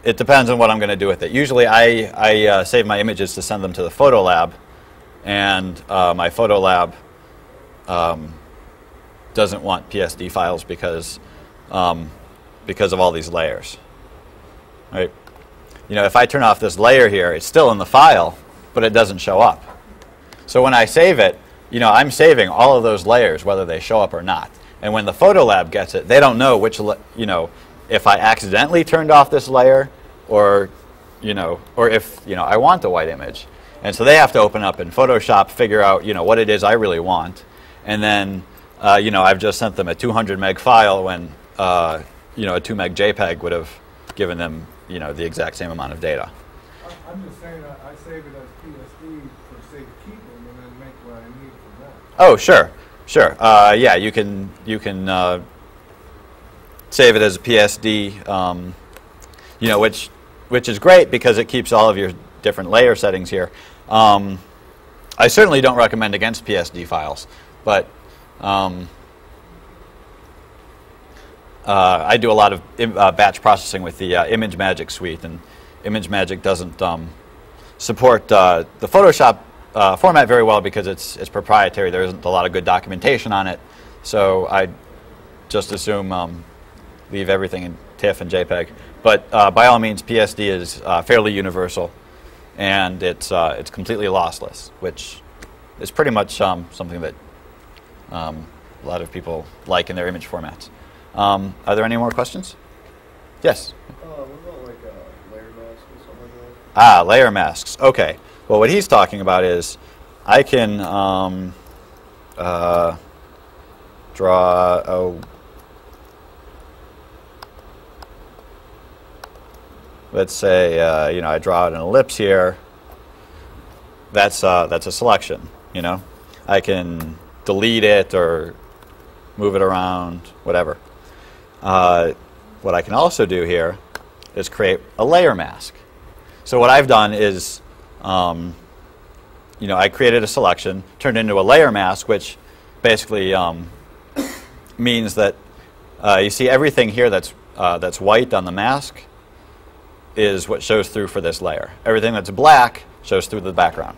It depends on what I'm going to do with it. Usually I save my images to send them to the photo lab, and my photo lab doesn't want PSD files because of all these layers. Right? You know, if I turn off this layer here, it's still in the file, but it doesn't show up. So when I save it, you know, I'm saving all of those layers, whether they show up or not. And when the photo lab gets it, they don't know which, you know, if I accidentally turned off this layer, or, you know, or if, you know, I want the white image. And so they have to open up in Photoshop, figure out, you know, what it is I really want. And then, you know, I've just sent them a 200 meg file when, you know, a 2 meg JPEG would have given them, you know, the exact same amount of data. I'm just saying I save it as PSD for safekeeping and then make what I need from that. Oh, sure, sure. Yeah, you can save it as a PSD, you know, which is great because it keeps all of your different layer settings here. I certainly don't recommend against PSD files, but I do a lot of batch processing with the ImageMagick suite, and ImageMagick doesn't support the Photoshop format very well because it's proprietary. There isn't a lot of good documentation on it, so I just assume leave everything in TIFF and JPEG. But by all means, PSD is fairly universal, and it's completely lossless, which is pretty much something that a lot of people like in their image formats. Are there any more questions? Yes? What about like layer masks or something like that? Ah, layer masks. Okay. Well, what he's talking about is I can draw a... Let's say, you know, I draw an ellipse here. That's a selection, you know. I can delete it or move it around, whatever. What I can also do here is create a layer mask. So what I've done is, you know, I created a selection, turned it into a layer mask, which basically means that you see everything here that's white on the mask is what shows through for this layer. Everything that's black shows through the background.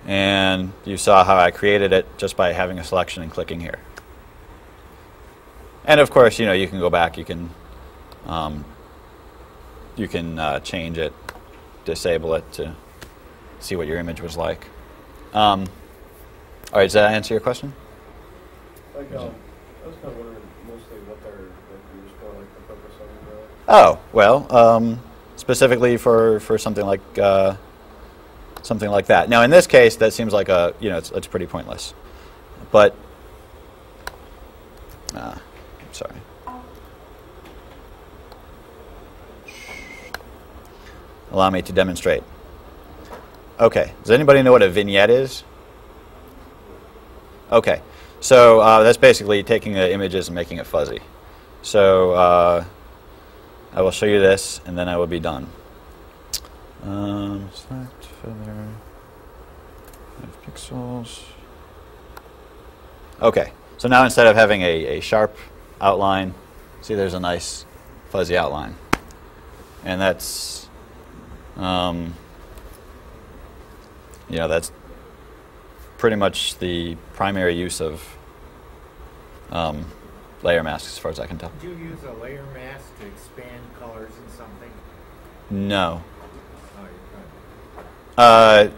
And you saw how I created it just by having a selection and clicking here. And of course, you know, you can go back, you can change it, disable it to see what your image was like. All right, does that answer your question? Like, I was kind of wondering mostly what they're used for, like the focus on. Oh, well, specifically for something like that. Now, in this case, that seems like it's pretty pointless. But I'm sorry. Allow me to demonstrate. Okay. Does anybody know what a vignette is? Okay. So that's basically taking the images and making it fuzzy. So I will show you this, and then I will be done. Select feather, 5 pixels. Okay, so now instead of having a sharp outline, see there's a nice fuzzy outline. And that's, you know, that's pretty much the primary use of layer masks as far as I can tell. Did you use a layer mask to expand colors in something? No. Oh, you're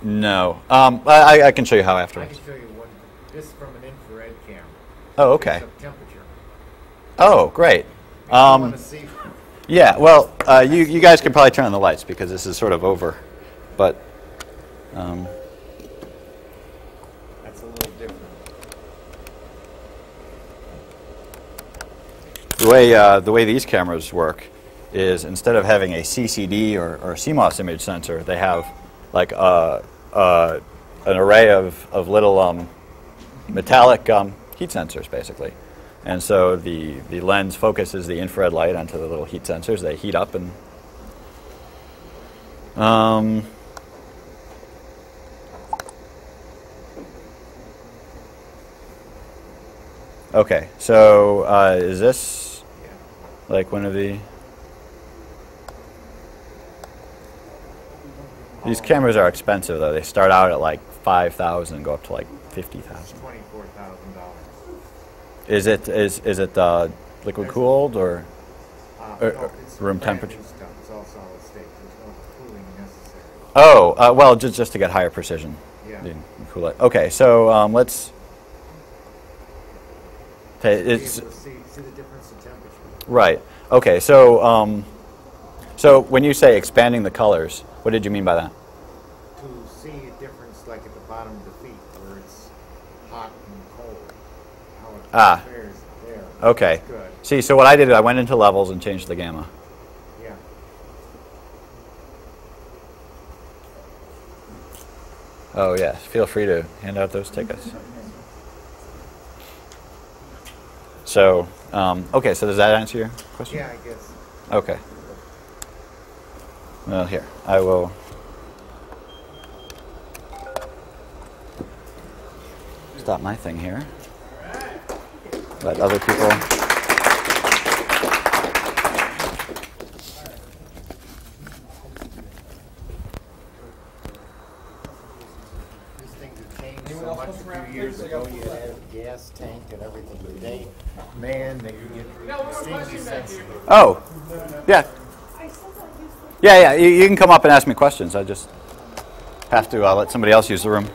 No. I can show you how I afterwards. can show you one. This is from an infrared camera. Oh, okay. Picks up temperature. Oh, great. You want to see? Yeah, well, you guys could probably turn on the lights because this is sort of over. But That's a little different. the way these cameras work is instead of having a CCD or CMOS image sensor, they have like an array of little metallic heat sensors, basically. And so the lens focuses the infrared light onto the little heat sensors. They heat up and okay, so is this? like one of these cameras are expensive though. They start out at like 5,000 and go up to like 50,000. $24,000. Is it liquid cooled or No, it's room brand temperature? new stuff. It's all solid state. There's no cooling necessary. Oh, well, just to get higher precision. Yeah. You cool it. Okay, so let's. Okay, Be it's able to see the difference in temperature. right. Okay, so so when you say expanding the colors, what did you mean by that? To see a difference, like at the bottom of the feet, where it's hot and cold, how it compares there. Okay. That's good. See, so what I did, I went into levels and changed the gamma. Yeah. Oh yeah, feel free to hand out those tickets. So, okay, so does that answer your question? Yeah, I guess. Okay. Well, here, I will stop my thing here. Let other people. These things have changed so much. A few years ago, you had a gas tank and everything. Today, man, they can get extremely sensitive. Oh, yeah. Yeah, yeah. You can come up and ask me questions. I just have to let somebody else use the room.